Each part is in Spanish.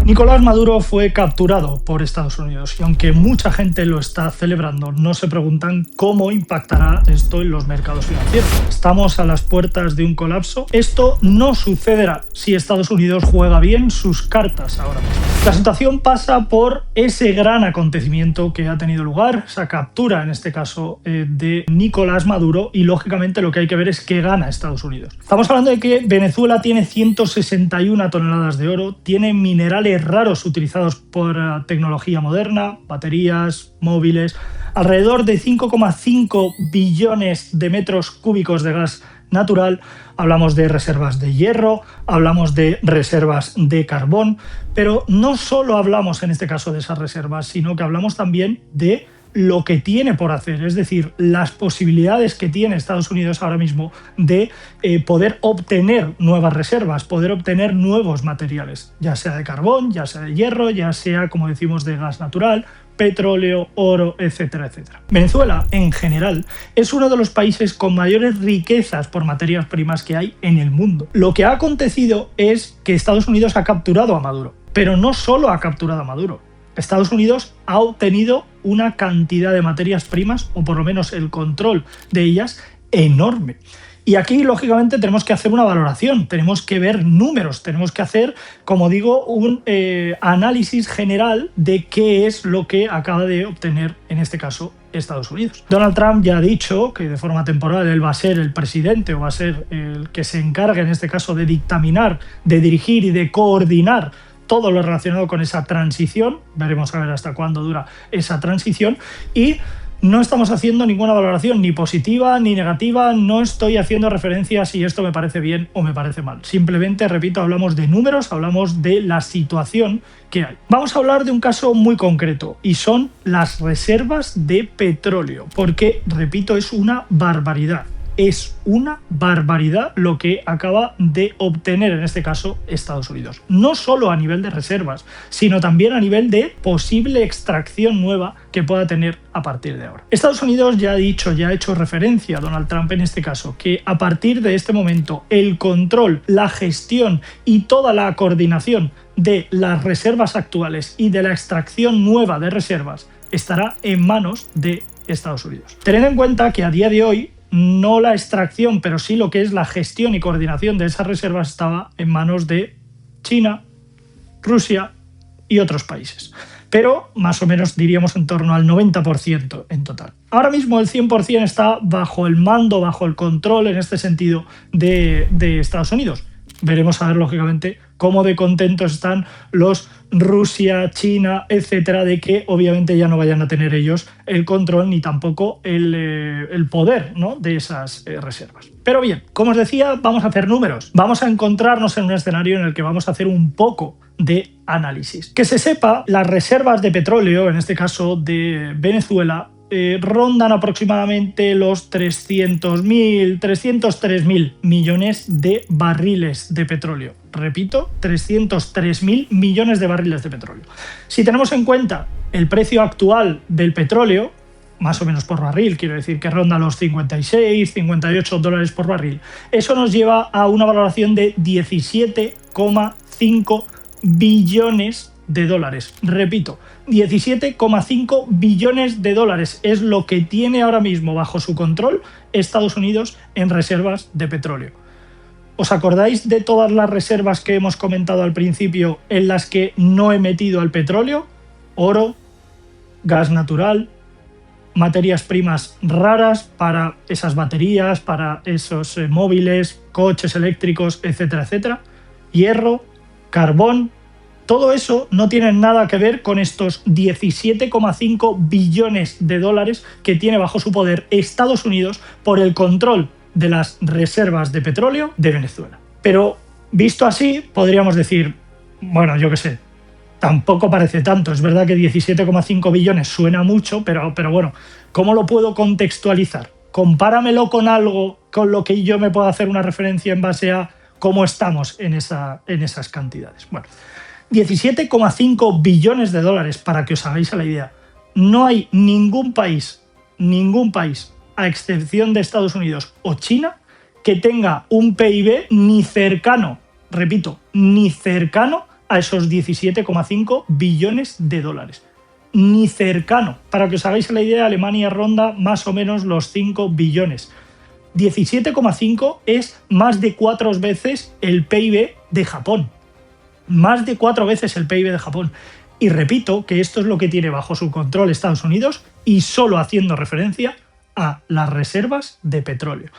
Nicolás Maduro fue capturado por Estados Unidos y aunque mucha gente lo está celebrando, no se preguntan cómo impactará esto en los mercados financieros. ¿Estamos a las puertas de un colapso? Esto no sucederá si Estados Unidos juega bien sus cartas ahora mismo. La situación pasa por ese gran acontecimiento que ha tenido lugar, esa captura en este caso de Nicolás Maduro, y lógicamente lo que hay que ver es qué gana Estados Unidos. Estamos hablando de que Venezuela tiene 161 toneladas de oro, tiene minerales raros utilizados por tecnología moderna, baterías, móviles, alrededor de 5,5 billones de metros cúbicos de gas natural, hablamos de reservas de hierro, hablamos de reservas de carbón, pero no solo hablamos en este caso de esas reservas, sino que hablamos también de lo que tiene por hacer, es decir, las posibilidades que tiene Estados Unidos ahora mismo de poder obtener nuevas reservas, poder obtener nuevos materiales, ya sea de carbón, ya sea de hierro, ya sea, como decimos, de gas natural, petróleo, oro, etcétera, etcétera. Venezuela, en general, es uno de los países con mayores riquezas por materias primas que hay en el mundo. Lo que ha acontecido es que Estados Unidos ha capturado a Maduro, pero no solo ha capturado a Maduro. Estados Unidos ha obtenido una cantidad de materias primas, o por lo menos el control de ellas, enorme. Y aquí, lógicamente, tenemos que hacer una valoración, tenemos que ver números, tenemos que hacer, como digo, un análisis general de qué es lo que acaba de obtener, en este caso, Estados Unidos. Donald Trump ya ha dicho que de forma temporal él va a ser el presidente o va a ser el que se encargue, en este caso, de dictaminar, de dirigir y de coordinar todo lo relacionado con esa transición. Veremos a ver hasta cuándo dura esa transición, y no estamos haciendo ninguna valoración ni positiva ni negativa, no estoy haciendo referencia a si esto me parece bien o me parece mal. Simplemente, repito, hablamos de números, hablamos de la situación que hay. Vamos a hablar de un caso muy concreto y son las reservas de petróleo, porque, repito, es una barbaridad. Es una barbaridad lo que acaba de obtener, en este caso, Estados Unidos. No solo a nivel de reservas, sino también a nivel de posible extracción nueva que pueda tener a partir de ahora. Estados Unidos ya ha dicho, ya ha hecho referencia a Donald Trump en este caso, que a partir de este momento el control, la gestión y toda la coordinación de las reservas actuales y de la extracción nueva de reservas estará en manos de Estados Unidos. Tened en cuenta que a día de hoy no la extracción, pero sí lo que es la gestión y coordinación de esas reservas estaba en manos de China, Rusia y otros países. Pero más o menos diríamos en torno al 90% en total. Ahora mismo el 100% está bajo el mando, bajo el control, en este sentido, de Estados Unidos. Veremos a ver, lógicamente, cómo de contentos están los Rusia, China, etcétera, de que obviamente ya no vayan a tener ellos el control ni tampoco el poder, ¿no?, de esas reservas. Pero bien, como os decía, vamos a hacer números. Vamos a encontrarnos en un escenario en el que vamos a hacer un poco de análisis. Que se sepa, las reservas de petróleo, en este caso de Venezuela, rondan aproximadamente los 303.000 millones de barriles de petróleo. Repito, 303.000 millones de barriles de petróleo. Si tenemos en cuenta el precio actual del petróleo, más o menos por barril, quiero decir que ronda los 56, 58 dólares por barril, eso nos lleva a una valoración de 17,5 billones de dólares. Repito, 17,5 billones de dólares es lo que tiene ahora mismo bajo su control Estados Unidos en reservas de petróleo. ¿Os acordáis de todas las reservas que hemos comentado al principio en las que no he metido al petróleo? Oro, gas natural, materias primas raras para esas baterías, para esos móviles, coches eléctricos, etcétera, etcétera, hierro, carbón. Todo eso no tiene nada que ver con estos 17,5 billones de dólares que tiene bajo su poder Estados Unidos por el control de las reservas de petróleo de Venezuela. Pero visto así, podríamos decir, bueno, yo qué sé, tampoco parece tanto. Es verdad que 17,5 billones suena mucho, pero bueno, ¿cómo lo puedo contextualizar? Compáramelo con algo con lo que yo me pueda hacer una referencia en base a cómo estamos en esas cantidades. Bueno, 17,5 billones de dólares, para que os hagáis a la idea. No hay ningún país, a excepción de Estados Unidos o China, que tenga un PIB ni cercano, repito, ni cercano a esos 17,5 billones de dólares. Ni cercano. Para que os hagáis la idea, Alemania ronda más o menos los 5 billones. 17,5 es más de 4 veces el PIB de Japón. Más de 4 veces el PIB de Japón. Y repito que esto es lo que tiene bajo su control Estados Unidos, y solo haciendo referencia a las reservas de petróleo.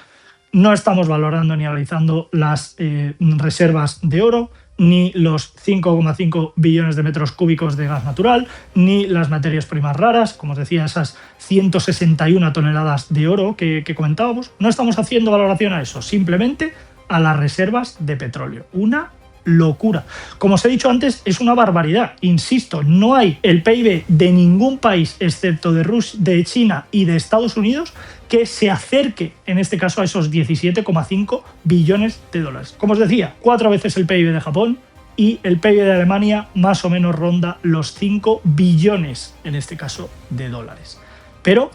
No estamos valorando ni analizando las reservas de oro, ni los 5,5 billones de metros cúbicos de gas natural, ni las materias primas raras, como os decía, esas 161 toneladas de oro que comentábamos. No estamos haciendo valoración a eso, simplemente a las reservas de petróleo. Una locura. Como os he dicho antes, es una barbaridad. Insisto, no hay el PIB de ningún país, excepto de China y de Estados Unidos, que se acerque, en este caso, a esos 17,5 billones de dólares. Como os decía, 4 veces el PIB de Japón, y el PIB de Alemania más o menos ronda los 5 billones, en este caso, de dólares. Pero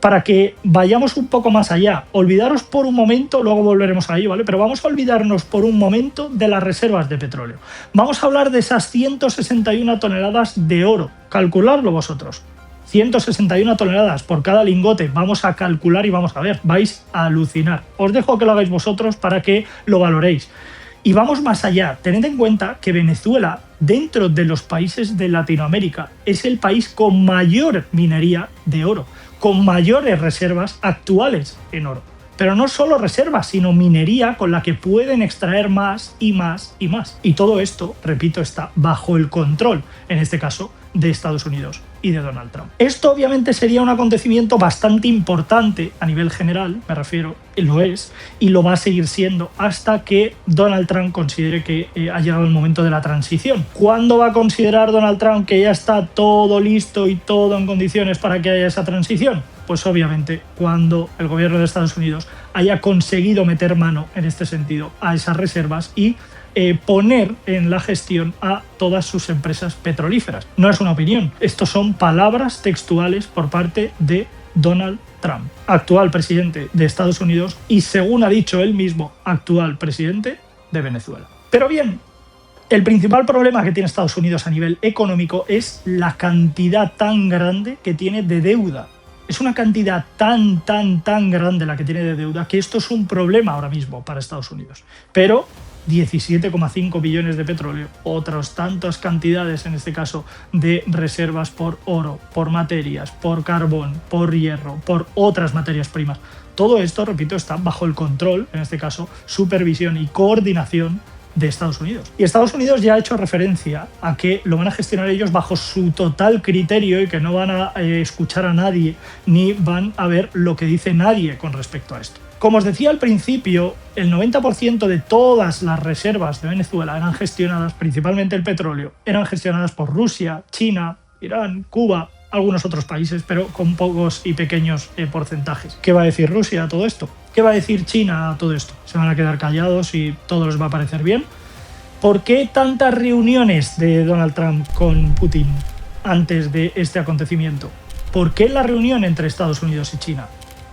para que vayamos un poco más allá, olvidaros por un momento, luego volveremos a ello, ¿vale? Pero vamos a olvidarnos por un momento de las reservas de petróleo. Vamos a hablar de esas 161 toneladas de oro. Calculadlo vosotros. 161 toneladas por cada lingote. Vamos a calcular y vamos a ver. Vais a alucinar. Os dejo que lo hagáis vosotros para que lo valoréis. Y vamos más allá. Tened en cuenta que Venezuela, dentro de los países de Latinoamérica, es el país con mayor minería de oro, con mayores reservas actuales en oro. Pero no solo reservas, sino minería con la que pueden extraer más y más y más. Y todo esto, repito, está bajo el control, en este caso, de Estados Unidos y de Donald Trump. Esto obviamente sería un acontecimiento bastante importante a nivel general, me refiero, lo es, y lo va a seguir siendo hasta que Donald Trump considere que ha llegado el momento de la transición. ¿Cuándo va a considerar Donald Trump que ya está todo listo y todo en condiciones para que haya esa transición? Pues obviamente cuando el gobierno de Estados Unidos haya conseguido meter mano en este sentido a esas reservas y poner en la gestión a todas sus empresas petrolíferas. No es una opinión, estos son palabras textuales por parte de Donald Trump, actual presidente de Estados Unidos y, según ha dicho él mismo, actual presidente de Venezuela. Pero bien, el principal problema que tiene Estados Unidos a nivel económico es la cantidad tan grande que tiene de deuda. Es una cantidad tan grande la que tiene de deuda que esto es un problema ahora mismo para Estados Unidos. Pero 17,5 billones de petróleo, otras tantas cantidades, en este caso, de reservas por oro, por materias, por carbón, por hierro, por otras materias primas. Todo esto, repito, está bajo el control, en este caso, supervisión y coordinación de Estados Unidos. Y Estados Unidos ya ha hecho referencia a que lo van a gestionar ellos bajo su total criterio y que no van a escuchar a nadie ni van a ver lo que dice nadie con respecto a esto. Como os decía al principio, el 90% de todas las reservas de Venezuela eran gestionadas, principalmente el petróleo, eran gestionadas por Rusia, China, Irán, Cuba, algunos otros países, pero con pocos y pequeños porcentajes. ¿Qué va a decir Rusia a todo esto? ¿Qué va a decir China a todo esto? ¿Se van a quedar callados y todo les va a parecer bien? ¿Por qué tantas reuniones de Donald Trump con Putin antes de este acontecimiento? ¿Por qué la reunión entre Estados Unidos y China?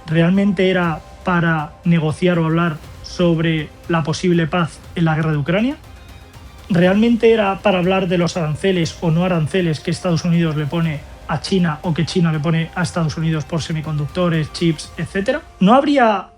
¿Realmente era para negociar o hablar sobre la posible paz en la guerra de Ucrania? ¿Realmente era para hablar de los aranceles o no aranceles que Estados Unidos le pone a China o que China le pone a Estados Unidos por semiconductores, chips, etcétera? ¿No habría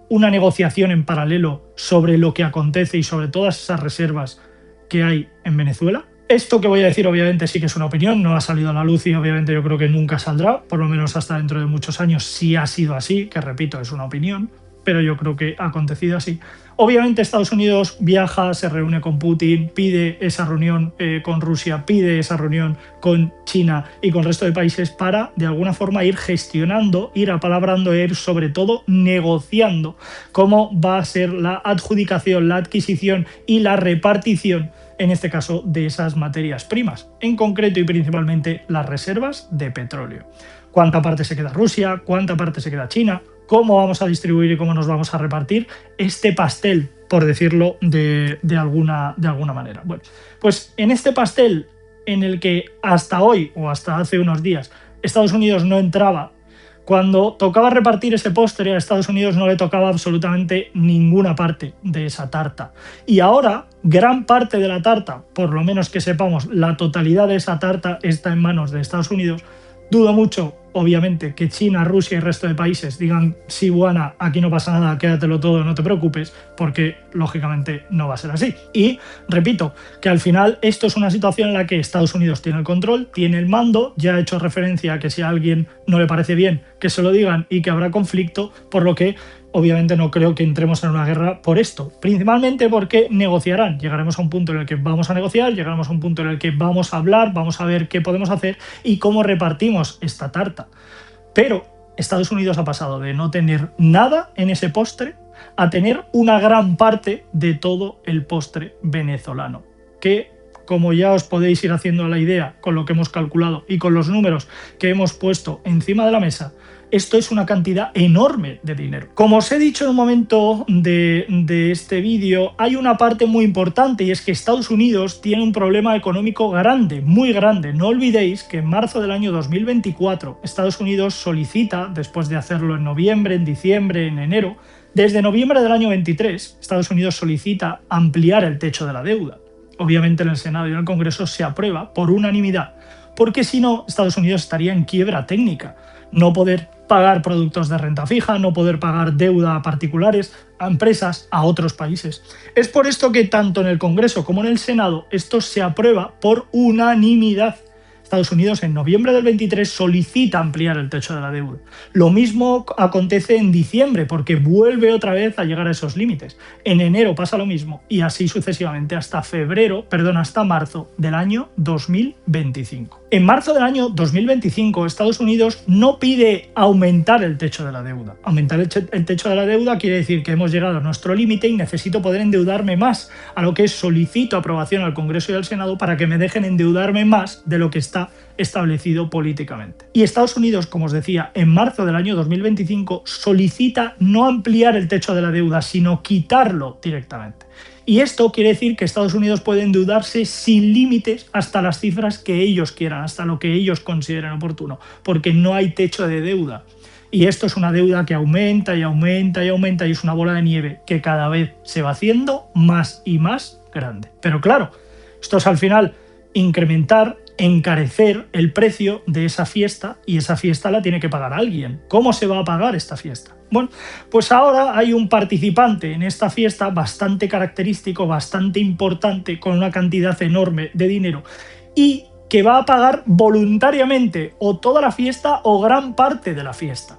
una negociación en paralelo sobre lo que acontece y sobre todas esas reservas que hay en Venezuela? Esto que voy a decir obviamente sí que es una opinión, no ha salido a la luz y obviamente yo creo que nunca saldrá, por lo menos hasta dentro de muchos años si ha sido así, que repito, es una opinión, pero yo creo que ha acontecido así. Obviamente Estados Unidos viaja, se reúne con Putin, pide esa reunión con Rusia, pide esa reunión con China y con el resto de países para de alguna forma ir gestionando, ir apalabrando, ir sobre todo negociando cómo va a ser la adjudicación, la adquisición y la repartición, en este caso, de esas materias primas, en concreto y principalmente las reservas de petróleo. ¿Cuánta parte se queda Rusia? ¿Cuánta parte se queda China? ¿Cómo vamos a distribuir y cómo nos vamos a repartir este pastel, por decirlo de alguna manera? Bueno, pues en este pastel en el que hasta hoy o hasta hace unos días Estados Unidos no entraba Cuando tocaba repartir ese postre, a Estados Unidos no le tocaba absolutamente ninguna parte de esa tarta. Y ahora, gran parte de la tarta, por lo menos que sepamos, la totalidad de esa tarta está en manos de Estados Unidos. Dudo mucho, obviamente, que China, Rusia y el resto de países digan: sí, buena, aquí no pasa nada, quédatelo todo, no te preocupes, porque lógicamente no va a ser así. Y repito, que al final esto es una situación en la que Estados Unidos tiene el control, tiene el mando, ya he hecho referencia a que si a alguien no le parece bien, que se lo digan y que habrá conflicto, por lo que obviamente no creo que entremos en una guerra por esto, principalmente porque negociarán. Llegaremos a un punto en el que vamos a negociar, llegaremos a un punto en el que vamos a hablar, vamos a ver qué podemos hacer y cómo repartimos esta tarta. Pero Estados Unidos ha pasado de no tener nada en ese postre a tener una gran parte de todo el postre venezolano, que, como ya os podéis ir haciendo la idea con lo que hemos calculado y con los números que hemos puesto encima de la mesa, esto es una cantidad enorme de dinero. Como os he dicho en un momento de este vídeo, hay una parte muy importante, y es que Estados Unidos tiene un problema económico grande, muy grande. No olvidéis que en marzo del año 2024 Estados Unidos solicita, después de hacerlo en noviembre, en diciembre, en enero, desde noviembre del año 23, Estados Unidos solicita ampliar el techo de la deuda. Obviamente en el Senado y en el Congreso se aprueba por unanimidad, porque si no, Estados Unidos estaría en quiebra técnica. No poder pagar productos de renta fija, no poder pagar deuda a particulares, a empresas, a otros países. Es por esto que tanto en el Congreso como en el Senado esto se aprueba por unanimidad. Estados Unidos en noviembre del 23 solicita ampliar el techo de la deuda. Lo mismo acontece en diciembre, porque vuelve otra vez a llegar a esos límites. En enero pasa lo mismo y así sucesivamente hasta hasta marzo del año 2025. En marzo del año 2025 Estados Unidos no pide aumentar el techo de la deuda. Aumentar el techo de la deuda quiere decir que hemos llegado a nuestro límite y necesito poder endeudarme más, a lo que solicito aprobación al Congreso y al Senado para que me dejen endeudarme más de lo que está establecido políticamente. Y Estados Unidos, como os decía, en marzo del año 2025 solicita no ampliar el techo de la deuda, sino quitarlo directamente. Y esto quiere decir que Estados Unidos puede endeudarse sin límites hasta las cifras que ellos quieran, hasta lo que ellos consideren oportuno, porque no hay techo de deuda. Y esto es una deuda que aumenta y aumenta y aumenta, y es una bola de nieve que cada vez se va haciendo más y más grande. Pero claro, esto es al final incrementar, encarecer el precio de esa fiesta, y esa fiesta la tiene que pagar alguien. ¿Cómo se va a pagar esta fiesta? Bueno, pues ahora hay un participante en esta fiesta bastante característico, bastante importante, con una cantidad enorme de dinero, y que va a pagar voluntariamente o toda la fiesta o gran parte de la fiesta.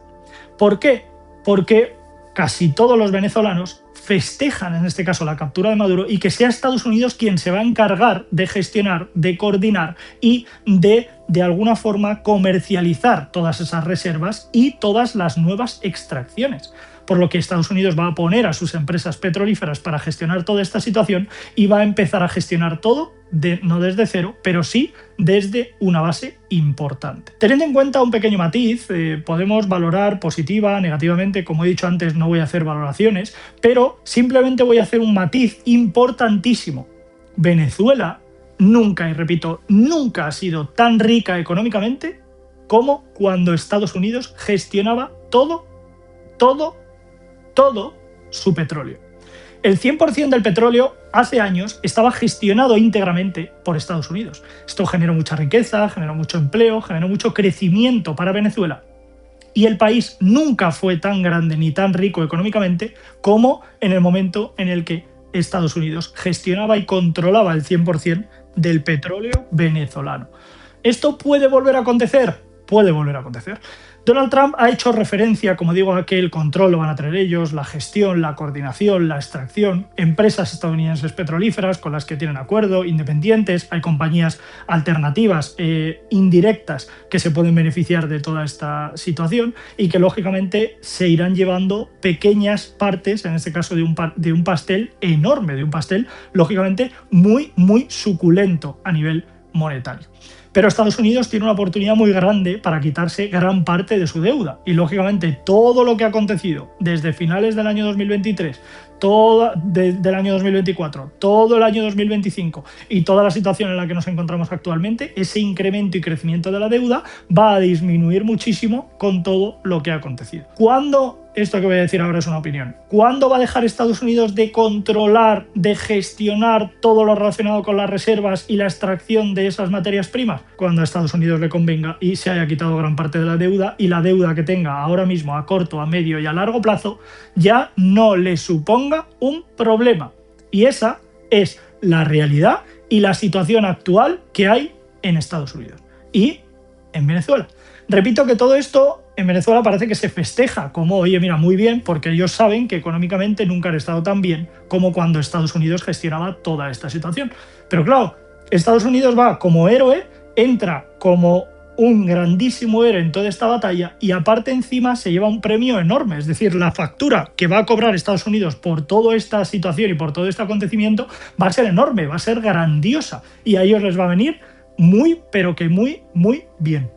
¿Por qué? Porque casi todos los venezolanos festejan, en este caso, la captura de Maduro, y que sea Estados Unidos quien se va a encargar de gestionar, de coordinar y de alguna forma comercializar todas esas reservas y todas las nuevas extracciones. Por lo que Estados Unidos va a poner a sus empresas petrolíferas para gestionar toda esta situación y va a empezar a gestionar todo, no desde cero, pero sí desde una base importante. Teniendo en cuenta un pequeño matiz, podemos valorar positiva, negativamente, como he dicho antes, no voy a hacer valoraciones, pero simplemente voy a hacer un matiz importantísimo. Venezuela nunca, y repito, nunca ha sido tan rica económicamente como cuando Estados Unidos gestionaba todo su petróleo. El 100% del petróleo hace años estaba gestionado íntegramente por Estados Unidos. Esto generó mucha riqueza, generó mucho empleo, generó mucho crecimiento para Venezuela. Y el país nunca fue tan grande ni tan rico económicamente como en el momento en el que Estados Unidos gestionaba y controlaba el 100% del petróleo venezolano. ¿Esto puede volver a acontecer? Puede volver a acontecer. Donald Trump ha hecho referencia, como digo, a que el control lo van a tener ellos, la gestión, la coordinación, la extracción, empresas estadounidenses petrolíferas con las que tienen acuerdo, independientes, hay compañías alternativas, indirectas, que se pueden beneficiar de toda esta situación y que lógicamente se irán llevando pequeñas partes, en este caso de un pastel enorme, de un pastel lógicamente muy, muy suculento a nivel monetario. Pero Estados Unidos tiene una oportunidad muy grande para quitarse gran parte de su deuda. Y lógicamente todo lo que ha acontecido desde finales del año 2023, del año 2024, todo el año 2025 y toda la situación en la que nos encontramos actualmente, ese incremento y crecimiento de la deuda va a disminuir muchísimo con todo lo que ha acontecido. ¿Cuándo? Esto que voy a decir ahora es una opinión. ¿Cuándo va a dejar Estados Unidos de controlar, de gestionar todo lo relacionado con las reservas y la extracción de esas materias primas? Cuando a Estados Unidos le convenga y se haya quitado gran parte de la deuda, y la deuda que tenga ahora mismo a corto, a medio y a largo plazo ya no le suponga un problema. Y esa es la realidad y la situación actual que hay en Estados Unidos y en Venezuela. Repito que todo esto en Venezuela parece que se festeja como, oye, mira, muy bien, porque ellos saben que económicamente nunca han estado tan bien como cuando Estados Unidos gestionaba toda esta situación. Pero claro, Estados Unidos va como héroe, entra como un grandísimo héroe en toda esta batalla y aparte encima se lleva un premio enorme. Es decir, la factura que va a cobrar Estados Unidos por toda esta situación y por todo este acontecimiento va a ser enorme, va a ser grandiosa y a ellos les va a venir muy, pero que muy, muy bien.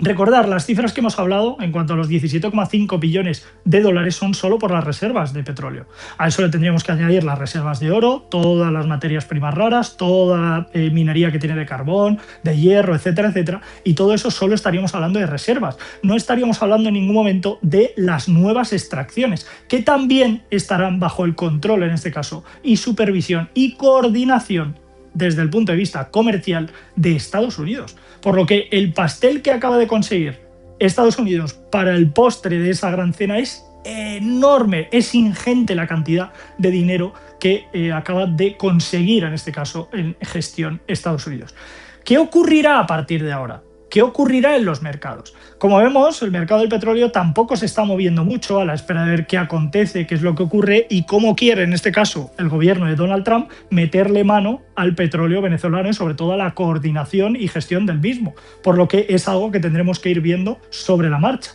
Recordar, las cifras que hemos hablado en cuanto a los 17,5 billones de dólares son solo por las reservas de petróleo. A eso le tendríamos que añadir las reservas de oro, todas las materias primas raras, toda minería que tiene de carbón, de hierro, etcétera, etcétera. Y todo eso solo estaríamos hablando de reservas. No estaríamos hablando en ningún momento de las nuevas extracciones, que también estarán bajo el control, en este caso, y supervisión y coordinación desde el punto de vista comercial de Estados Unidos. Por lo que el pastel que acaba de conseguir Estados Unidos para el postre de esa gran cena es enorme, es ingente la cantidad de dinero que acaba de conseguir, en este caso, en gestión Estados Unidos. ¿Qué ocurrirá a partir de ahora? ¿Qué ocurrirá en los mercados? Como vemos, el mercado del petróleo tampoco se está moviendo mucho a la espera de ver qué acontece, qué es lo que ocurre y cómo quiere, en este caso, el gobierno de Donald Trump meterle mano al petróleo venezolano y sobre todo a la coordinación y gestión del mismo, por lo que es algo que tendremos que ir viendo sobre la marcha.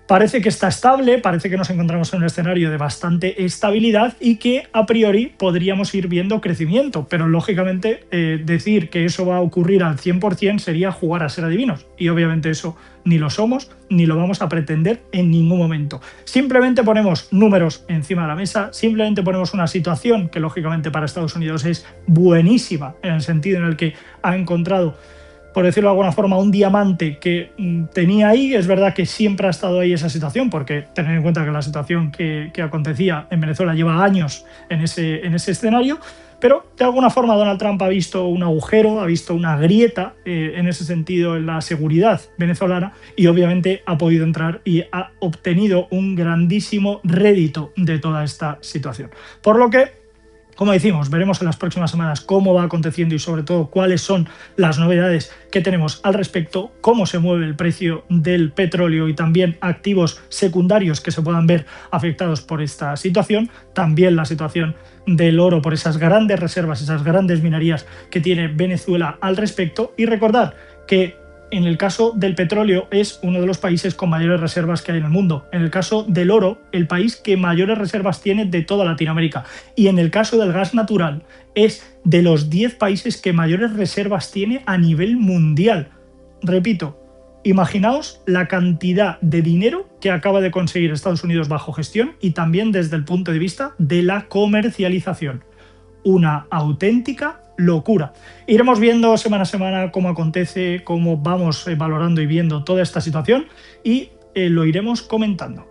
Parece que está estable, parece que nos encontramos en un escenario de bastante estabilidad y que a priori podríamos ir viendo crecimiento, pero lógicamente decir que eso va a ocurrir al 100% sería jugar a ser adivinos y obviamente eso ni lo somos ni lo vamos a pretender en ningún momento. Simplemente ponemos números encima de la mesa, simplemente ponemos una situación que lógicamente para Estados Unidos es buenísima en el sentido en el que ha encontrado, por decirlo de alguna forma, un diamante que tenía ahí. Es verdad que siempre ha estado ahí esa situación, porque tener en cuenta que la situación que acontecía en Venezuela lleva años en ese escenario, pero de alguna forma Donald Trump ha visto un agujero, ha visto una grieta en ese sentido en la seguridad venezolana y obviamente ha podido entrar y ha obtenido un grandísimo rédito de toda esta situación. Por lo que, como decimos, veremos en las próximas semanas cómo va aconteciendo y sobre todo cuáles son las novedades que tenemos al respecto, cómo se mueve el precio del petróleo y también activos secundarios que se puedan ver afectados por esta situación, también la situación del oro por esas grandes reservas, esas grandes minerías que tiene Venezuela al respecto. Y recordar que en el caso del petróleo es uno de los países con mayores reservas que hay en el mundo. En el caso del oro, el país que mayores reservas tiene de toda Latinoamérica. Y en el caso del gas natural, es de los 10 países que mayores reservas tiene a nivel mundial. Repito, imaginaos la cantidad de dinero que acaba de conseguir Estados Unidos bajo gestión y también desde el punto de vista de la comercialización. Una auténtica locura. Iremos viendo semana a semana cómo acontece, cómo vamos valorando y viendo toda esta situación y lo iremos comentando.